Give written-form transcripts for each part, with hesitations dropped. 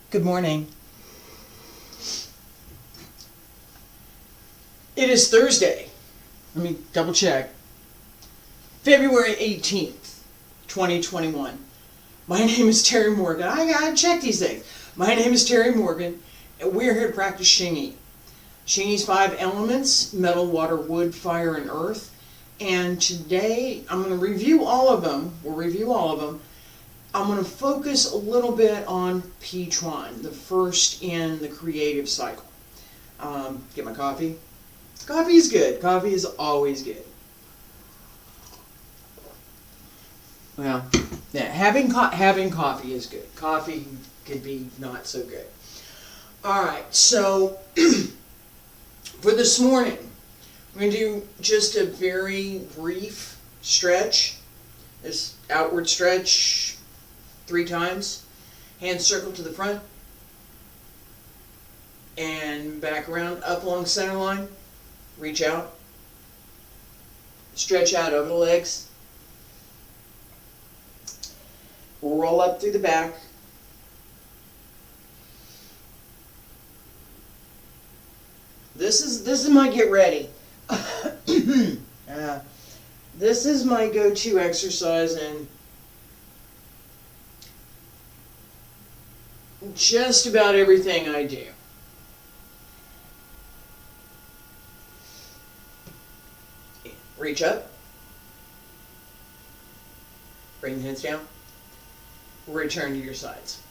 Good morning. It is Thursday. Let me double check. February 18th, 2021. My name is Terry Morgan. I gotta check these things. My name is Terry Morgan, and we're here to practice Xingyi. Xingyi's 5 elements: metal, water, wood, fire, and earth. And today I'm going to review all of them. We'll review all of them. I'm going to focus a little bit on P-Chuan, the first in the creative cycle. Get my coffee. Coffee is good. Coffee is always good. Well, yeah, having coffee is good. Coffee could be not so good. All right, so for this morning, we're going to do just a very brief stretch. This outward stretch 3 times. Hand circle to the front and back around, up along center line. Reach out. Stretch out over the legs. Roll up through the back. This is my get ready. This is my go-to exercise in just about everything I do. Reach up. Bring the hands down. Return to your sides.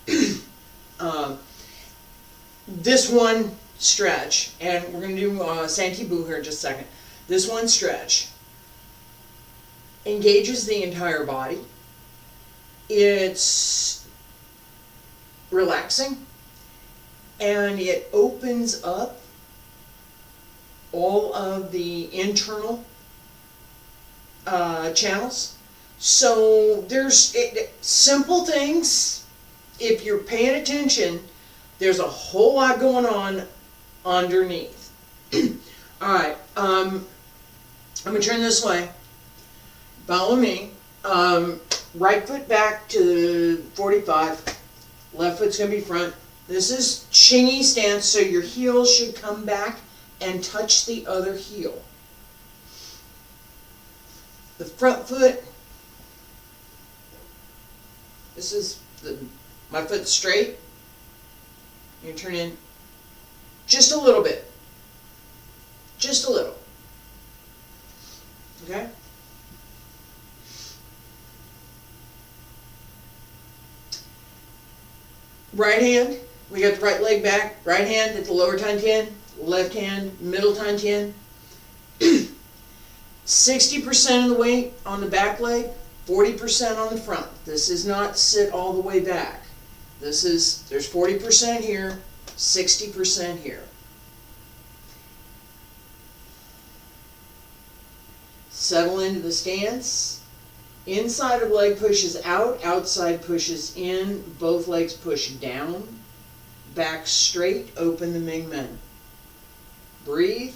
Okay. This one stretch, and we're going to do Santi-Bu here in just a second. This one stretch engages the entire body. It's relaxing, and it opens up all of the internal channels. So there's simple things. If you're paying attention, there's a whole lot going on underneath. All right, I'm going to turn this way. Follow me. Right foot back to 45. Left foot's going to be front. This is Xingyi stance, so your heels should come back and touch the other heel. The front foot, this is my foot straight. You turn in just a little bit. Just a little. Okay? Right hand, we got the right leg back. Right hand at the lower Tantian. Left hand, middle Tantian. 60% of the weight on the back leg, 40% on the front. This is not sit all the way back. This is, there's 40% here, 60% here. Settle into the stance. Inside of leg pushes out, outside pushes in, both legs push down. Back straight, open the Ming Men. Breathe.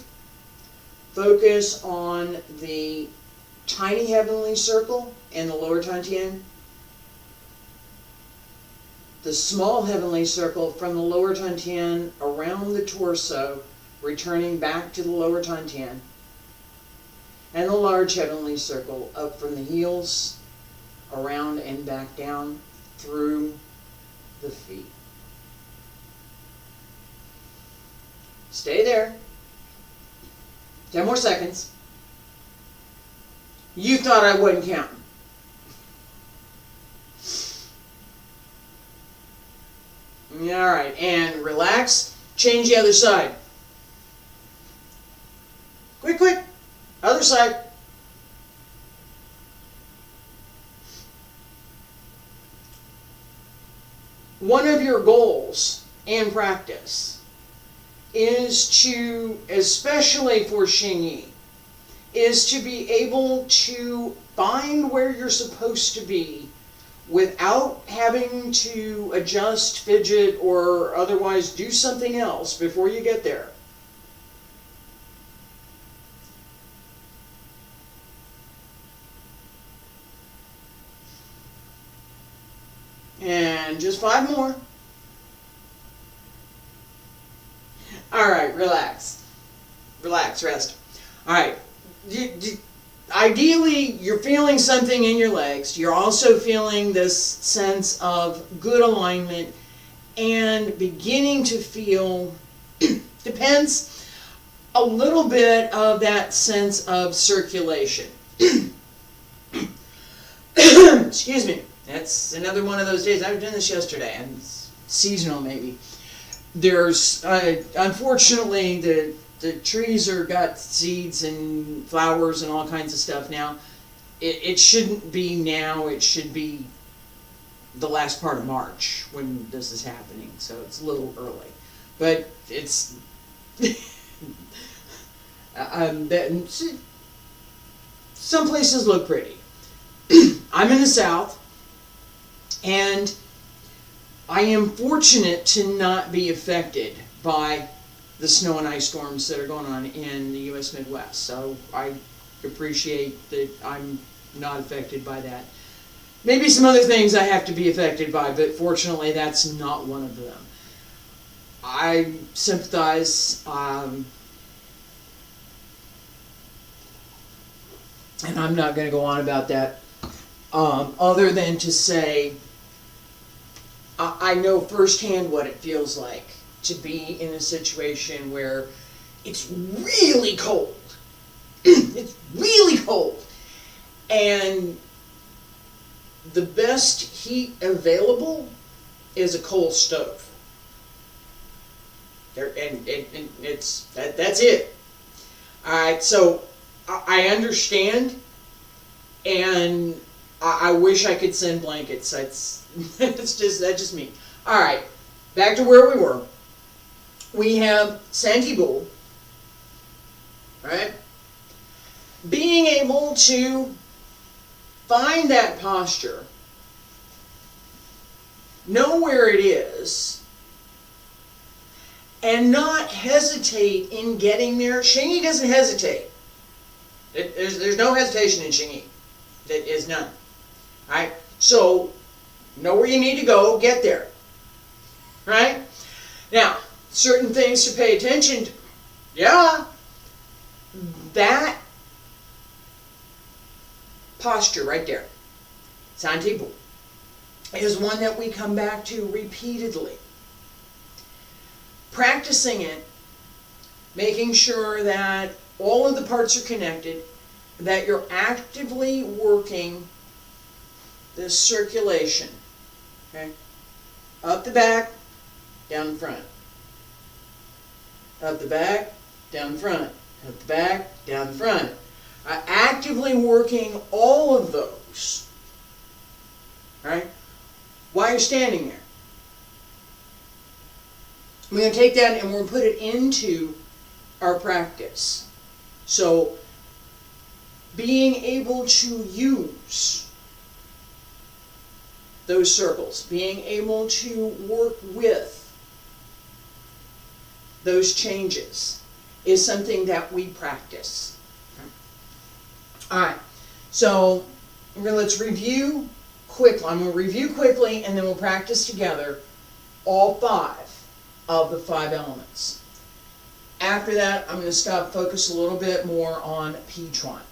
Focus on the tiny heavenly circle and the lower Tantian. The small heavenly circle from the lower Tantian around the torso, returning back to the lower Tantian. And the large heavenly circle up from the heels, around and back down through the feet. Stay there. 10 more seconds. You thought I wasn't counting. All right, and relax. Change the other side. Quick, quick. Other side. One of your goals in practice is to, especially for Xingyi, is to be able to find where you're supposed to be without having to adjust, fidget, or otherwise do something else before you get there. And just 5 more. Alright, relax. Relax, rest. Alright. Ideally, you're feeling something in your legs. You're also feeling this sense of good alignment and beginning to feel, depends, a little bit of that sense of circulation. Excuse me. That's another one of those days. I was doing this yesterday, and it's seasonal maybe. There's, unfortunately, the trees are got seeds and flowers and all kinds of stuff now. It shouldn't be now. It should be the last part of March when this is happening. So it's a little early, but it's some places look pretty. I'm in the South, and I am fortunate to not be affected by the snow and ice storms that are going on in the U.S. Midwest. So I appreciate that I'm not affected by that. Maybe some other things I have to be affected by, but fortunately that's not one of them. I sympathize, and I'm not going to go on about that, other than to say I know firsthand what it feels like to be in a situation where it's really cold. It's really cold. And the best heat available is a coal stove. And that's it. Alright, so I understand, and I wish I could send blankets. That's just me. Alright, back to where we were. We have Xingyiquan, right? Being able to find that posture, know where it is, and not hesitate in getting there. Xingyi doesn't hesitate. There's no hesitation in Xingyi. There is none. Right? So, know where you need to go, get there. Right? Now, certain things to pay attention to. Yeah. That posture right there, Xingyiquan, is one that we come back to repeatedly. Practicing it, making sure that all of the parts are connected, that you're actively working this circulation. Okay? Up the back, down the front. Up the back, down the front. Up the back, down the front. Actively working all of those. Right? While you're standing there. We're going to take that and we're going to put it into our practice. So, being able to use those circles, being able to work with those changes is something that we practice. Alright, so let's review quickly. I'm going to review quickly and then we'll practice together all 5 of the 5 elements. After that, I'm going to focus a little bit more on P-tron.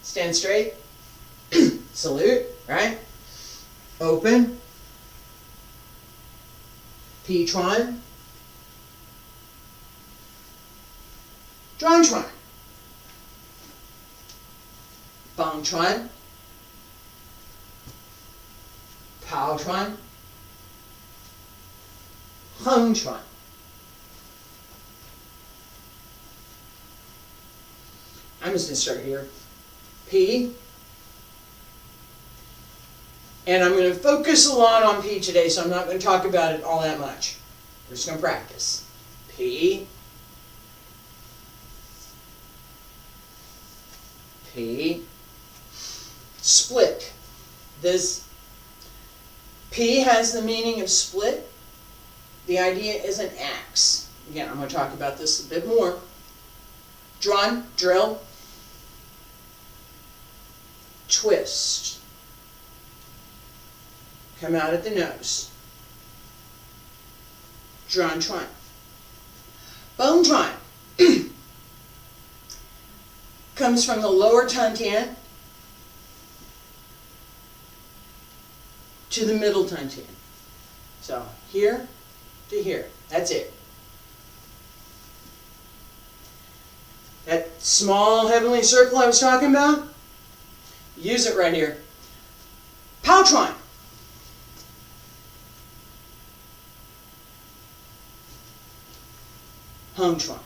Stand straight. Salute, right? Open. P-tron. Dron-tron. Bang-tron. Pao-tron. Hung-tron. I'm just going to start here. P. And I'm going to focus a lot on P today, so I'm not going to talk about it all that much. We're just going to practice. P. P. Split. This P has the meaning of split. The idea is an axe. Again, I'm going to talk about this a bit more. Drawn, drill, twist. Come out at the nose. Drawn, twine. Bone twine comes from the lower Tantian to the middle Tantian. So here to here. That's it. That small heavenly circle I was talking about, use it right here. Pow twine. Hung twine.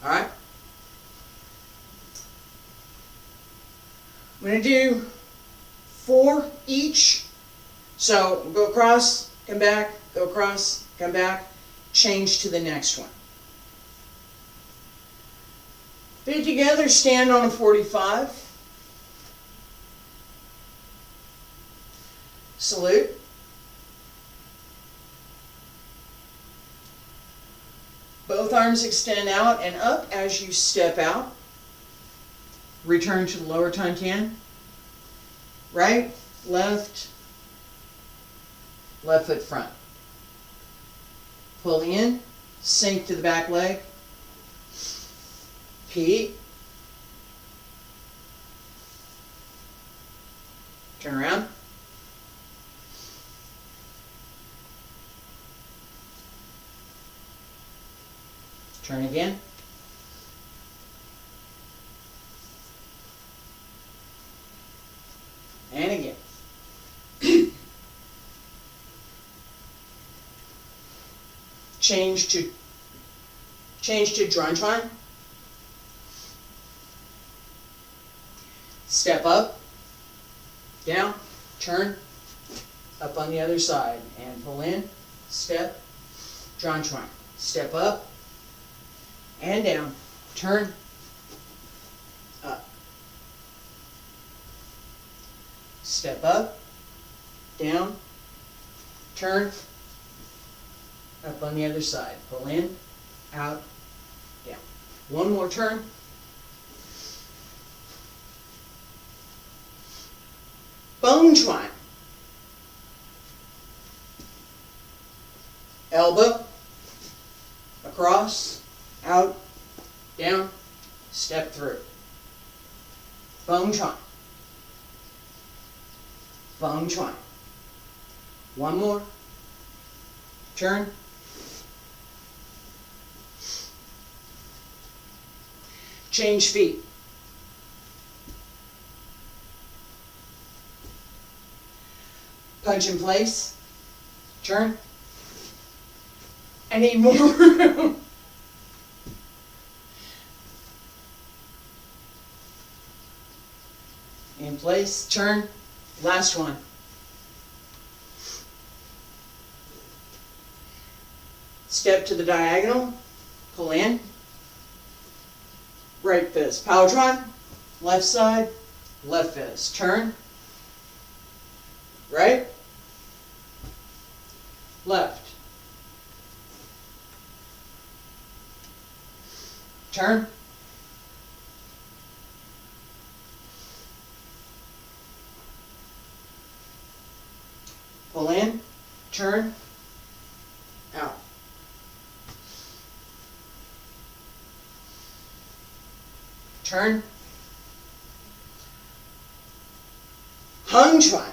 All right? I'm going to do 4 each. So go across, come back, go across, come back, change to the next one. Feet together, stand on a 45. Salute. Both arms extend out and up as you step out. Return to the lower Tantian. Right, left, left foot front. Pull in, sink to the back leg. Peek. Turn around. Turn again. And again. Change to drawn twine. Step up, down, turn, up on the other side, and pull in, step, drawn twine. Step up, and down, turn, up. Step up, down, turn, up on the other side. Pull in, out, down. One more turn. Bone twine. Elbow, across, out, down, step through. Bone twine. Bone twine. One more. Turn. Change feet. Punch in place. Turn. I need more room. In place. Turn. Last one. Step to the diagonal. Pull in. Right fist. Power tron. Left side. Left fist. Turn. Right. Left. Turn. Pull in. Turn. Out. Turn. Hung twine.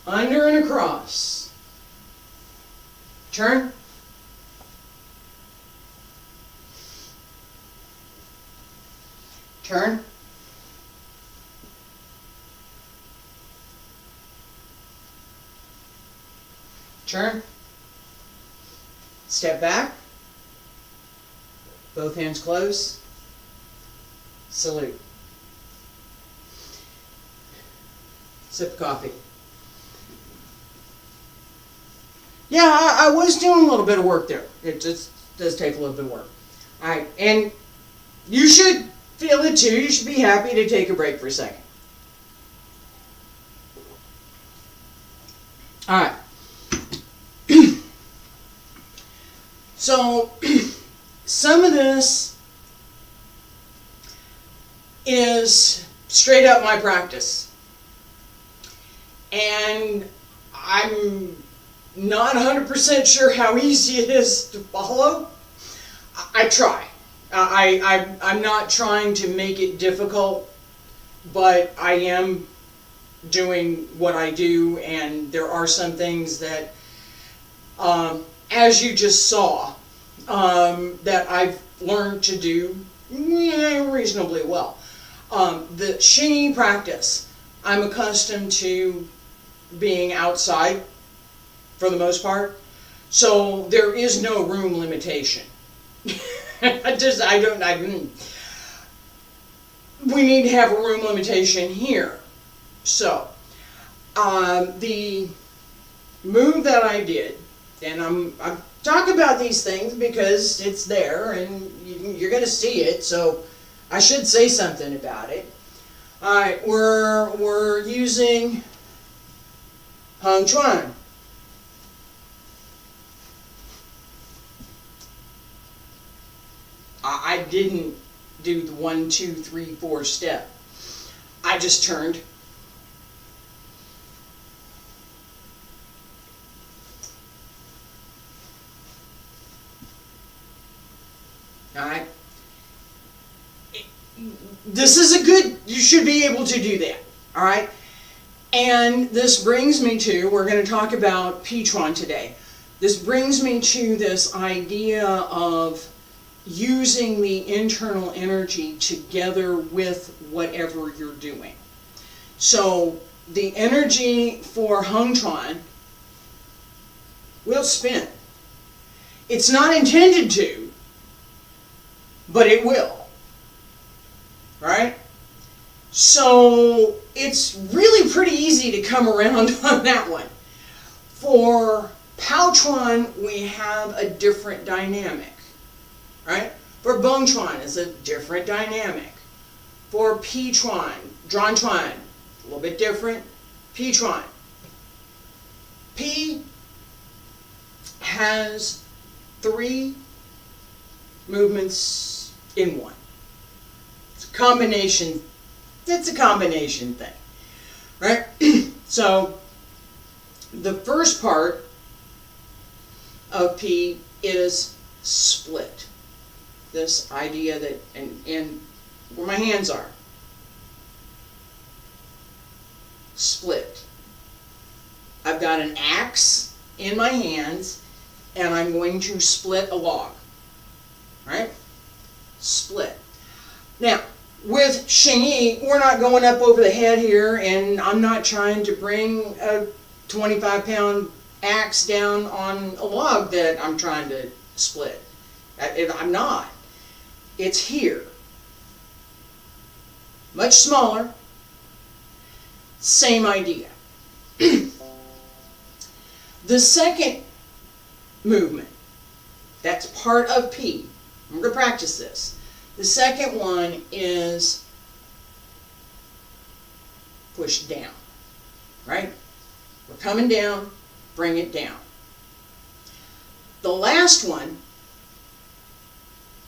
Under and across. Turn. Turn. Turn. Step back. Both hands close. Salute. Sip coffee. Yeah, I was doing a little bit of work there. It just does take a little bit of work. All right, and you should feel it too, you should be happy to take a break for a second. Alright. So, some of this is straight up my practice. And I'm not 100% sure how easy it is to follow. I try. I'm not trying to make it difficult, but I am doing what I do, and there are some things that, as you just saw, that I've learned to do reasonably well. The Xingyi practice, I'm accustomed to being outside for the most part, so there is no room limitation. We need to have a room limitation here. So, the move that I did, and I'm talking about these things because it's there and you're going to see it, so I should say something about it. Alright, we're using Xingyiquan. I didn't do the 1, 2, 3, 4 step. I just turned. Alright. This is a good, you should be able to do that. Alright. And this brings me to, we're going to talk about Pichuan today. This brings me to this idea of using the internal energy together with whatever you're doing. So the energy for Xingyiquan will spin. It's not intended to, but it will. Right? So it's really pretty easy to come around on that one. For Pichuan, we have a different dynamic. Right? For Bengchuan, it's a different dynamic. For Pichuan, Zhuangchuan, a little bit different. Pichuan. Pi has 3 movements in one. It's a combination. It's a combination thing. Right? So, the first part of Pi is split. This idea that, and where my hands are, split. I've got an axe in my hands, and I'm going to split a log. Right? Split. Now, with Xingyi, we're not going up over the head here, and I'm not trying to bring a 25-pound axe down on a log that I'm trying to split. I'm not. It's here. Much smaller. Same idea. The second movement, that's part of Pi. I'm going to practice this. The second one is push down. Right? We're coming down, bring it down. The last one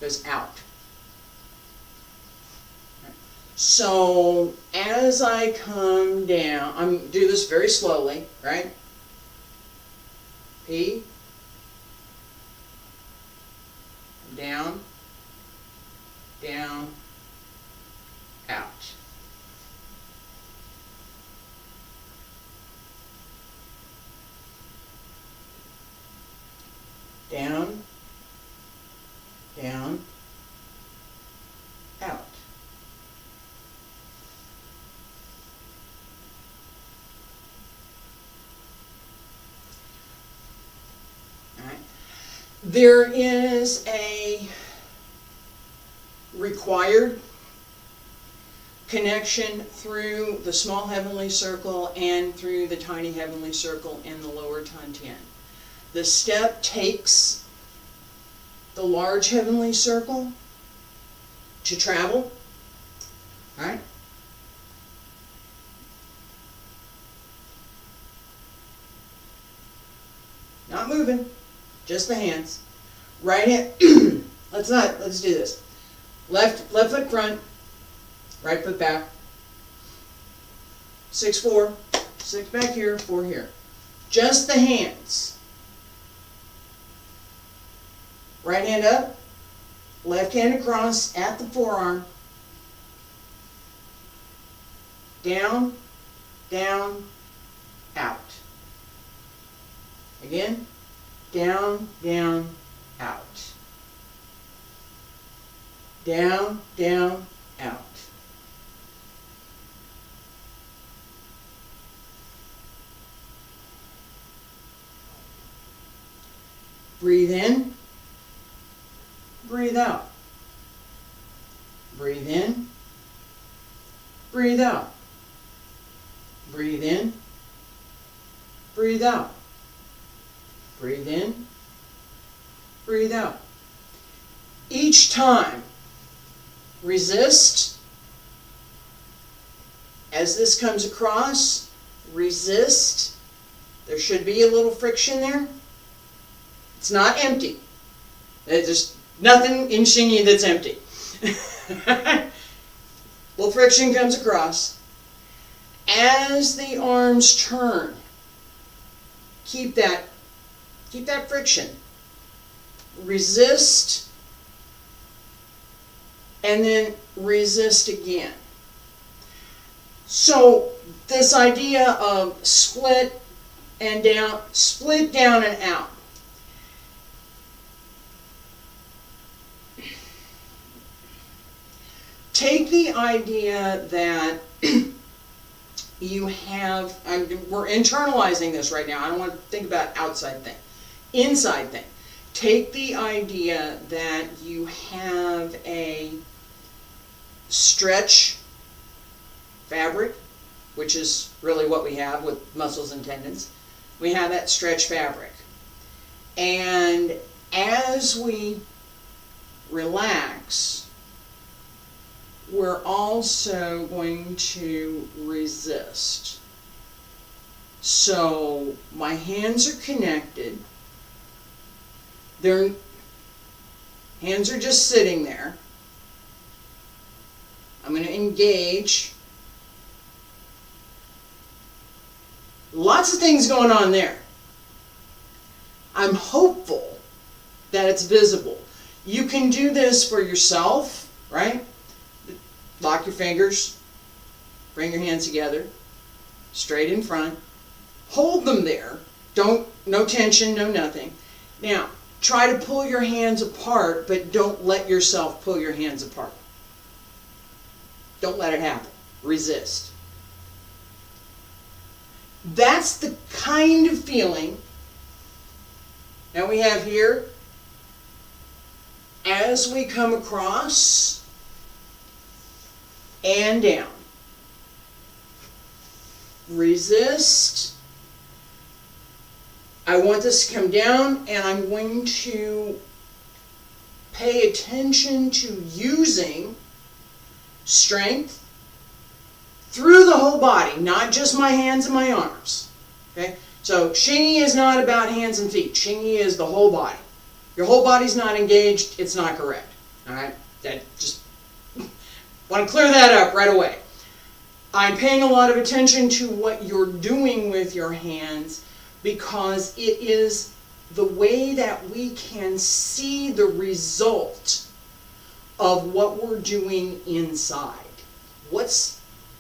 goes out. So as I come down, I'm going to do this very slowly, right? P, down, down, out. Down, down, out. All right. There is a required connection through the small heavenly circle and through the tiny heavenly circle in the lower Tantian. The step takes the large heavenly circle to travel, Alright? Not moving, just the hands. Right hand, let's do this. Left foot front, right foot back. 6, 4, 6 back here, 4 here. Just the hands. Right hand up, left hand across at the forearm. Down, down, out. Again, down, down, out. Down, down, out. Breathe in, breathe out. Breathe in, breathe out. Breathe in, breathe out. Breathe in, breathe out. Each time, resist. As this comes across, resist. There should be a little friction there. It's not empty. There's nothing in Xingyi that's empty. Little friction comes across. As the arms turn, keep that friction. Resist, and then resist again. So this idea of split and down, split down and out. Take the idea that you have, we're internalizing this right now. I don't want to think about outside thing. Inside thing. Take the idea that you have a stretch fabric, which is really what we have with muscles and tendons. We have that stretch fabric. And as we relax, we're also going to resist. So my hands are connected. Their hands are just sitting there. I'm going to engage. Lots of things going on there. I'm hopeful that it's visible. You can do this for yourself, right? Lock your fingers, bring your hands together, straight in front. Hold them there. No tension, no nothing. Now, try to pull your hands apart, but don't let yourself pull your hands apart. Don't let it happen. Resist. That's the kind of feeling that we have here as we come across and down. Resist. I want this to come down, and I'm going to pay attention to using strength through the whole body, not just my hands and my arms. Okay? So Xingyi is not about hands and feet. Xingyi is the whole body. Your whole body's not engaged, it's not correct. All right? That just want to clear that up right away. I'm paying a lot of attention to what you're doing with your hands because it is the way that we can see the result of what we're doing inside. What's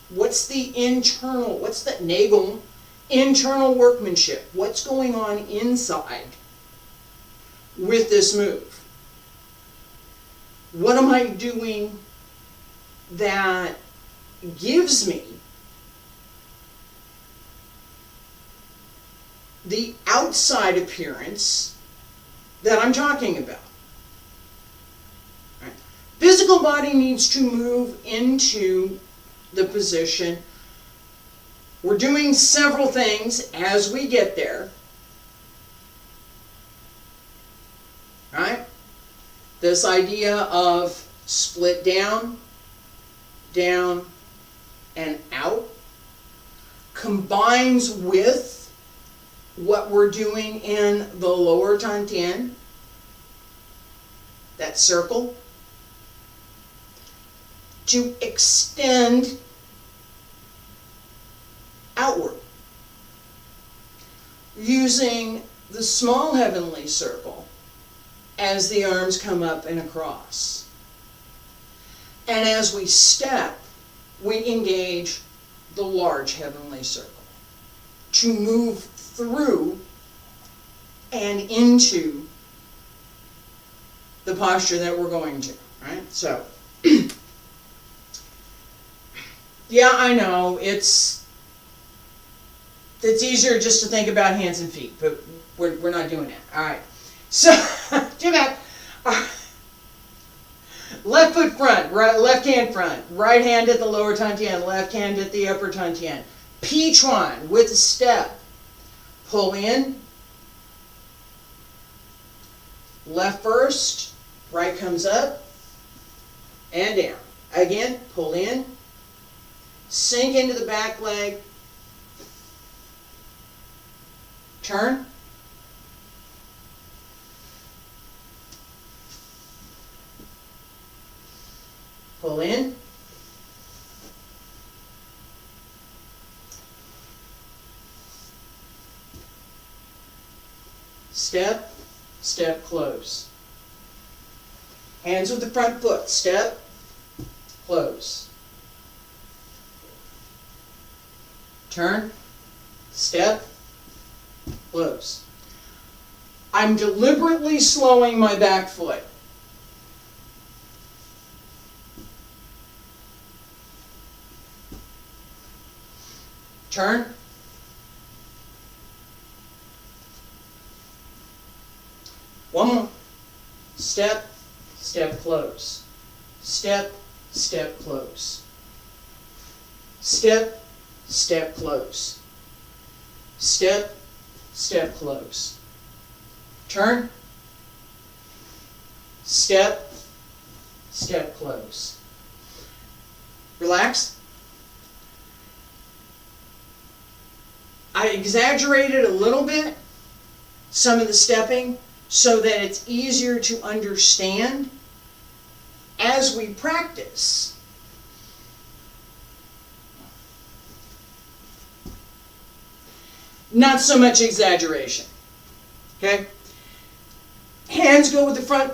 the internal, what's the Nagel internal workmanship? What's going on inside with this move? What am I doing that gives me the outside appearance that I'm talking about? Right. Physical body needs to move into the position. We're doing several things as we get there. Right? This idea of split down, down, and out combines with what we're doing in the lower Tantian, that circle, to extend outward using the small heavenly circle as the arms come up and across. And as we step, we engage the large heavenly circle to move through and into the posture that we're going to, right? So, yeah, I know, it's easier just to think about hands and feet, but we're not doing that. All right. So, do that. Left foot front, left hand front, right hand at the lower Tantian, left hand at the upper Tantian. P-chuan with a step. Pull in. Left first, right comes up and down. Again, pull in. Sink into the back leg. Turn. Pull in. Step, step, close. Hands with the front foot. Step, close. Turn, step, close. I'm deliberately slowing my back foot. Turn. One more. Step, step, close. Step, step, close. Step, step, close. Step, step, close. Turn. Step, step, close. Relax. I exaggerated a little bit some of the stepping so that it's easier to understand as we practice. Not so much exaggeration. Okay? Hands go with the front.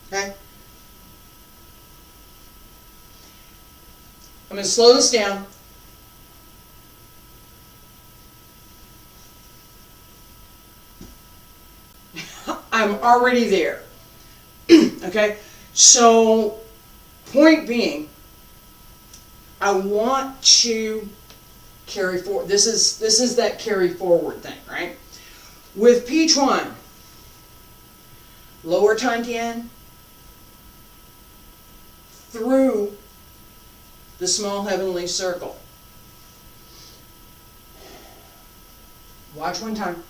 Okay? I'm going to slow this down. I'm already there. Okay? So, point being, I want to carry forward. This is that carry forward thing, right? With P-chuan, lower Tantian, through the small heavenly circle. Watch one time.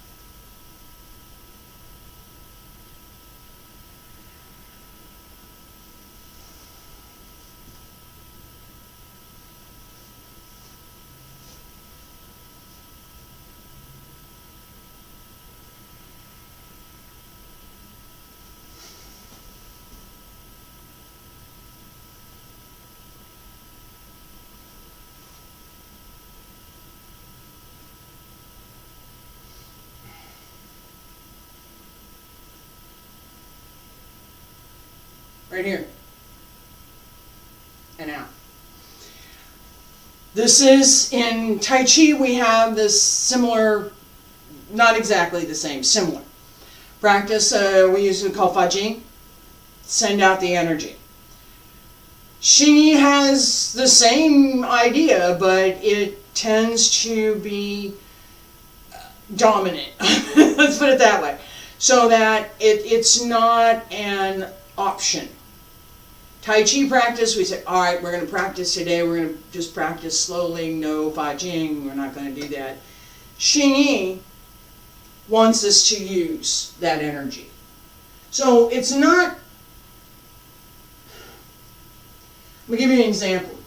Right here. And out. This is, in Tai Chi, we have this similar, not exactly the same, similar practice. We usually call Fajing. Send out the energy. Xingyi has the same idea, but it tends to be dominant. Let's put it that way. So that it's not an option. Tai Chi practice, we say, all right, we're going to practice today. We're going to just practice slowly. No Fajing. We're not going to do that. Xingyi wants us to use that energy. So it's not, Let me give you an example.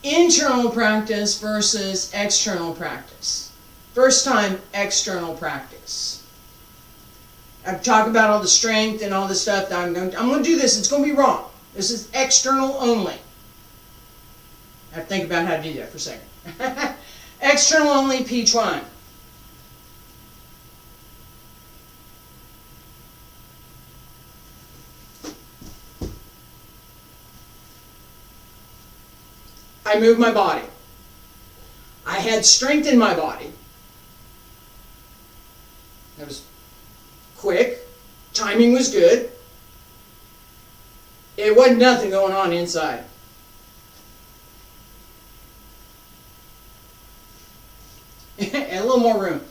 Internal practice versus external practice. First time, external practice. I've talked about all the strength and all this stuff. I'm going to do this. It's going to be wrong. This is external only. I have to think about how to do that for a second. External only, P1. I moved my body. I had strength in my body. It was quick. Timing was good. It wasn't nothing going on inside. And a little more room.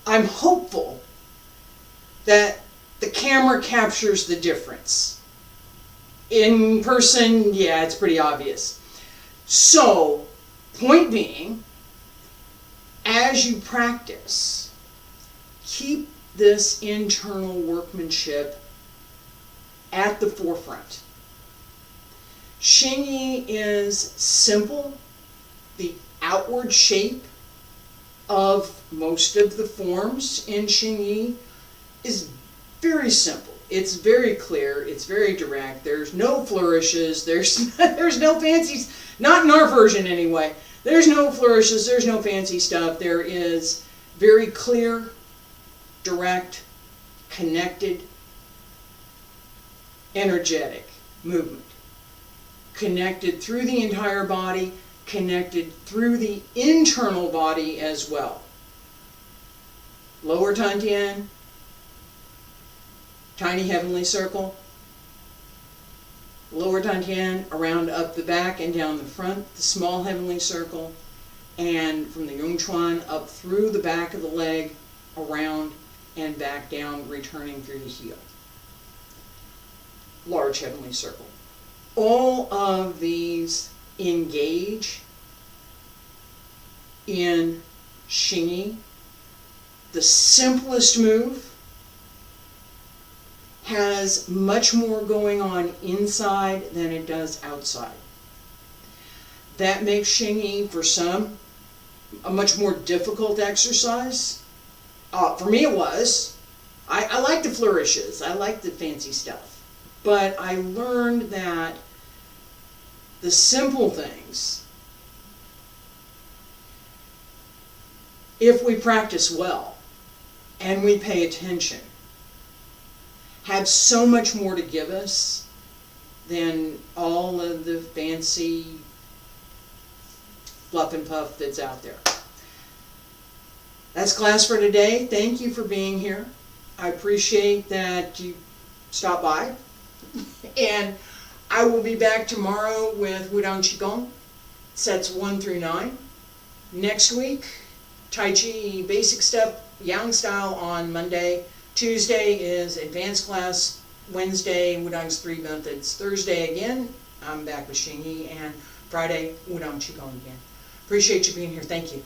I'm hopeful that the camera captures the difference. In person, yeah, it's pretty obvious. So, point being, as you practice, keep this internal workmanship at the forefront. Xingyi is simple. The outward shape of most of the forms in Xingyi is very simple. It's very clear. It's very direct. There's no flourishes. There's no fancies. Not in our version anyway. There's no flourishes. There's no fancy stuff. There is very clear, direct, connected, energetic movement. Connected through the entire body, connected through the internal body as well. Lower Tantian, tiny heavenly circle. Lower Tantian around up the back and down the front, the small heavenly circle. And from the Yongchuan up through the back of the leg, around and back down, returning through the heel. Large heavenly circle. All of these engage in Xingyi. The simplest move has much more going on inside than it does outside. That makes Xingyi, for some, a much more difficult exercise. For me it was. I like the flourishes. I like the fancy stuff. But I learned that the simple things, if we practice well and we pay attention, have so much more to give us than all of the fancy fluff and puff that's out there. That's class for today. Thank you for being here. I appreciate that you stopped by. And I will be back tomorrow with Wudang Qigong, sets 1 through 9. Next week, Tai Chi basic step, Yang style on Monday. Tuesday is advanced class. Wednesday, Wudang's 3 methods. Thursday again, I'm back with Xingyi. And Friday, Wudang Qigong again. Appreciate you being here. Thank you.